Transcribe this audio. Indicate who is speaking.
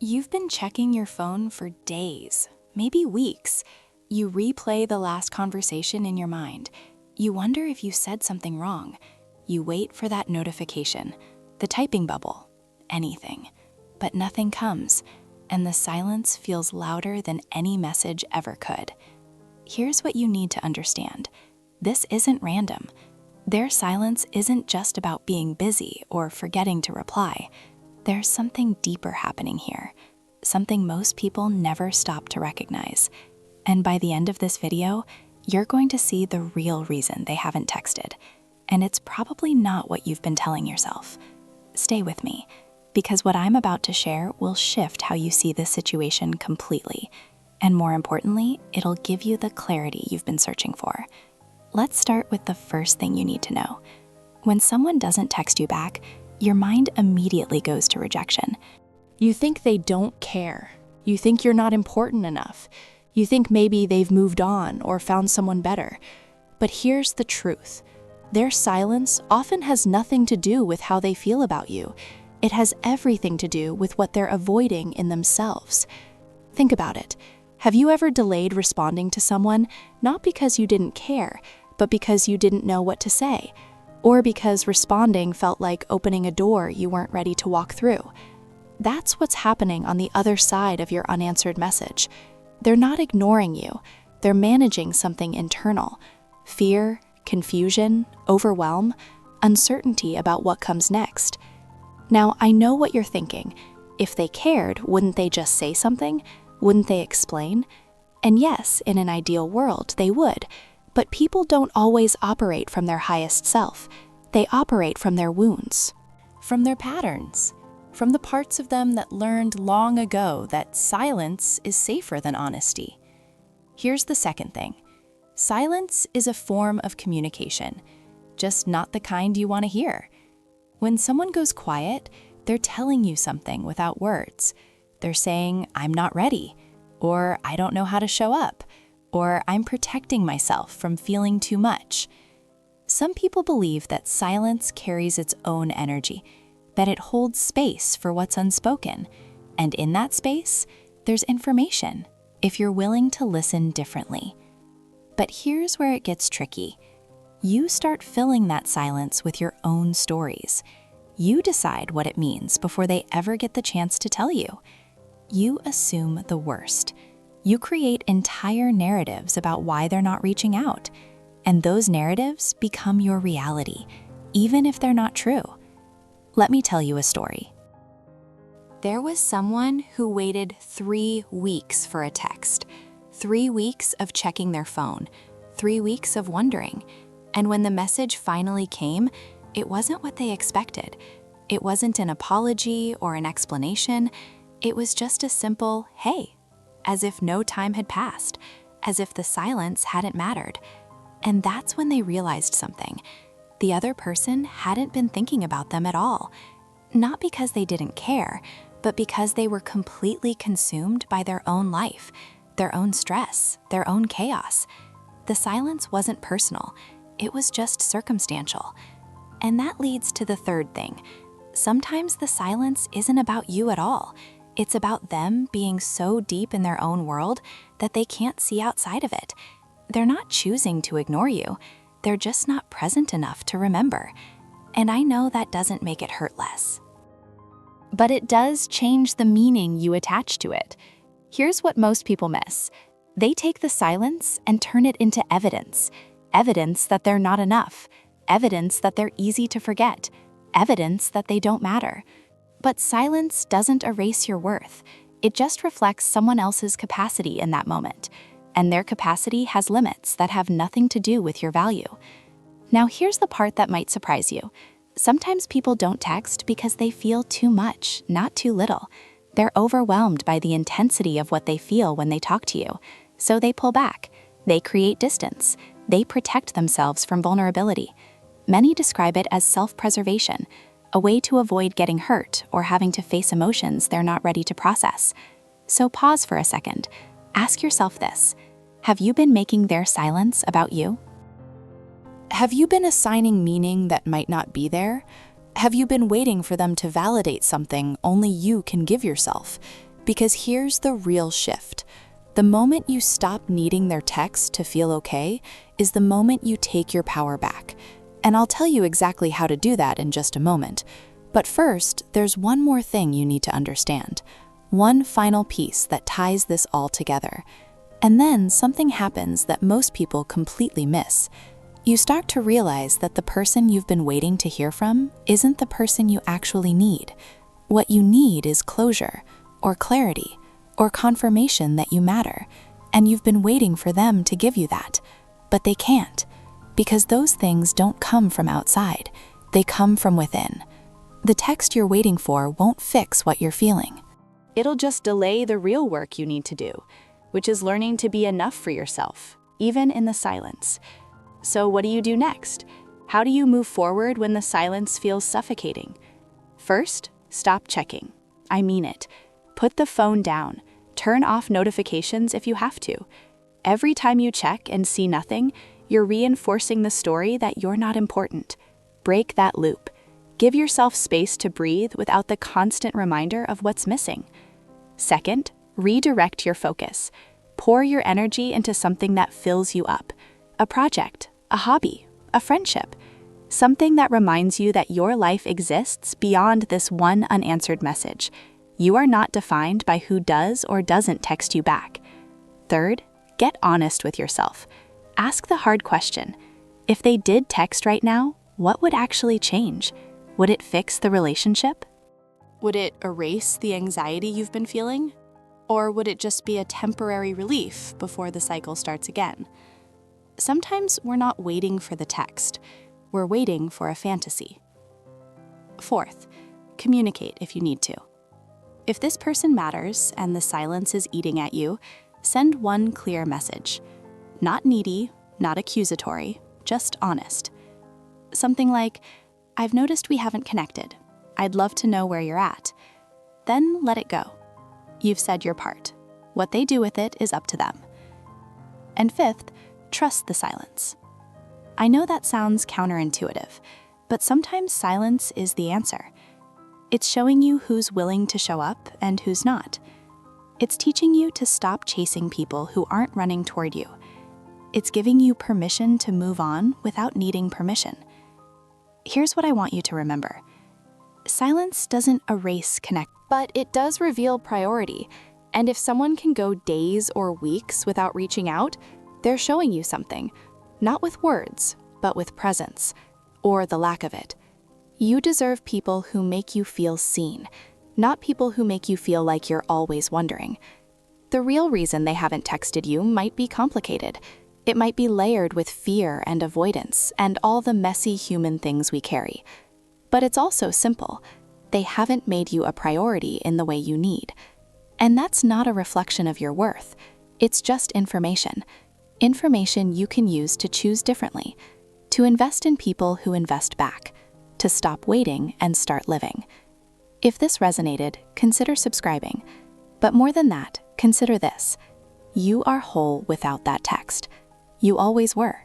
Speaker 1: You've been checking your phone for days, maybe weeks. You replay the last conversation in your mind. You wonder if you said something wrong. You wait for that notification, the typing bubble, anything. But nothing comes, and the silence feels louder than any message ever could. Here's what you need to understand. This isn't random. Their silence isn't just about being busy or forgetting to reply. There's something deeper happening here, something most people never stop to recognize. And by the end of this video, you're going to see the real reason they haven't texted. And it's probably not what you've been telling yourself. Stay with me, because what I'm about to share will shift how you see this situation completely. And more importantly, it'll give you the clarity you've been searching for. Let's start with the first thing you need to know. When someone doesn't text you back, your mind immediately goes to rejection.
Speaker 2: You think they don't care. You think you're not important enough. You think maybe they've moved on or found someone better. But here's the truth. Their silence often has nothing to do with how they feel about you. It has everything to do with what they're avoiding in themselves. Think about it. Have you ever delayed responding to someone, not because you didn't care, but because you didn't know what to say? Or because responding felt like opening a door you weren't ready to walk through? That's what's happening on the other side of your unanswered message. They're not ignoring you. They're managing something internal. Fear, confusion, overwhelm, uncertainty about what comes next. Now, I know what you're thinking. If they cared, wouldn't they just say something? Wouldn't they explain? And yes, in an ideal world, they would. But people don't always operate from their highest self. They operate from their wounds,
Speaker 1: From their patterns, from the parts of them that learned long ago that silence is safer than honesty. Here's the second thing. Silence is a form of communication, just not the kind you want to hear. When someone goes quiet, they're telling you something without words. They're saying, "I'm not ready," or "I don't know how to show up," or "I'm protecting myself from feeling too much." Some people believe that silence carries its own energy, that it holds space for what's unspoken. And in that space, there's information, if you're willing to listen differently. But here's where it gets tricky. You start filling that silence with your own stories. You decide what it means before they ever get the chance to tell you. You assume the worst. You create entire narratives about why they're not reaching out. And those narratives become your reality, even if they're not true. Let me tell you a story. There was someone who waited 3 weeks for a text, 3 weeks of checking their phone, 3 weeks of wondering. And when the message finally came, it wasn't what they expected. It wasn't an apology or an explanation. It was just a simple, "Hey," as if no time had passed, as if the silence hadn't mattered. And that's when they realized something. The other person hadn't been thinking about them at all. Not because they didn't care, but because they were completely consumed by their own life, their own stress, their own chaos. The silence wasn't personal. It was just circumstantial. And that leads to the third thing. Sometimes the silence isn't about you at all. It's about them being so deep in their own world that they can't see outside of it. They're not choosing to ignore you. They're just not present enough to remember. And I know that doesn't make it hurt less. But it does change the meaning you attach to it. Here's what most people miss. They take the silence and turn it into evidence. Evidence that they're not enough. Evidence that they're easy to forget. Evidence that they don't matter. But silence doesn't erase your worth. It just reflects someone else's capacity in that moment. And their capacity has limits that have nothing to do with your value. Now here's the part that might surprise you. Sometimes people don't text because they feel too much, not too little. They're overwhelmed by the intensity of what they feel when they talk to you. So they pull back. They create distance. They protect themselves from vulnerability. Many describe it as self-preservation, a way to avoid getting hurt or having to face emotions they're not ready to process. So pause for a second. Ask yourself this. Have you been making their silence about you? Have you been assigning meaning that might not be there? Have you been waiting for them to validate something only you can give yourself?
Speaker 2: Because here's the real shift. The moment you stop needing their text to feel okay is the moment you take your power back. And I'll tell you exactly how to do that in just a moment. But first, there's one more thing you need to understand. One final piece that ties this all together. And then something happens that most people completely miss. You start to realize that the person you've been waiting to hear from isn't the person you actually need. What you need is closure, or clarity, or confirmation that you matter, and you've been waiting for them to give you that. But they can't, because those things don't come from outside, they come from within. The text you're waiting for won't fix what you're feeling. It'll just delay the real work you need to do, which is learning to be enough for yourself, even in the silence. So what do you do next? How do you move forward when the silence feels suffocating? First, stop checking. I mean it. Put the phone down. Turn off notifications if you have to. Every time you check and see nothing, you're reinforcing the story that you're not important. Break that loop. Give yourself space to breathe without the constant reminder of what's missing. Second, redirect your focus. Pour your energy into something that fills you up. A project, a hobby, a friendship. Something that reminds you that your life exists beyond this one unanswered message. You are not defined by who does or doesn't text you back. Third, get honest with yourself. Ask the hard question. If they did text right now, what would actually change? Would it fix the relationship? Would it erase the anxiety you've been feeling? Or would it just be a temporary relief before the cycle starts again? Sometimes we're not waiting for the text. We're waiting for a fantasy. Fourth, communicate if you need to. If this person matters and the silence is eating at you, send one clear message. Not needy, not accusatory, just honest. Something like, "I've noticed we haven't connected. I'd love to know where you're at." Then let it go. You've said your part. What they do with it is up to them. And fifth, trust the silence. I know that sounds counterintuitive, but sometimes silence is the answer. It's showing you who's willing to show up and who's not. It's teaching you to stop chasing people who aren't running toward you. It's giving you permission to move on without needing permission. Here's what I want you to remember. Silence doesn't erase connection, but it does reveal priority. And if someone can go days or weeks without reaching out, they're showing you something, not with words, but with presence, or the lack of it. You deserve people who make you feel seen, not people who make you feel like you're always wondering. The real reason they haven't texted you might be complicated. It might be layered with fear and avoidance and all the messy human things we carry. But it's also simple. They haven't made you a priority in the way you need. And that's not a reflection of your worth. It's just information. Information you can use to choose differently, to invest in people who invest back, to stop waiting and start living. If this resonated, consider subscribing. But more than that, consider this. You are whole without that text. You always were.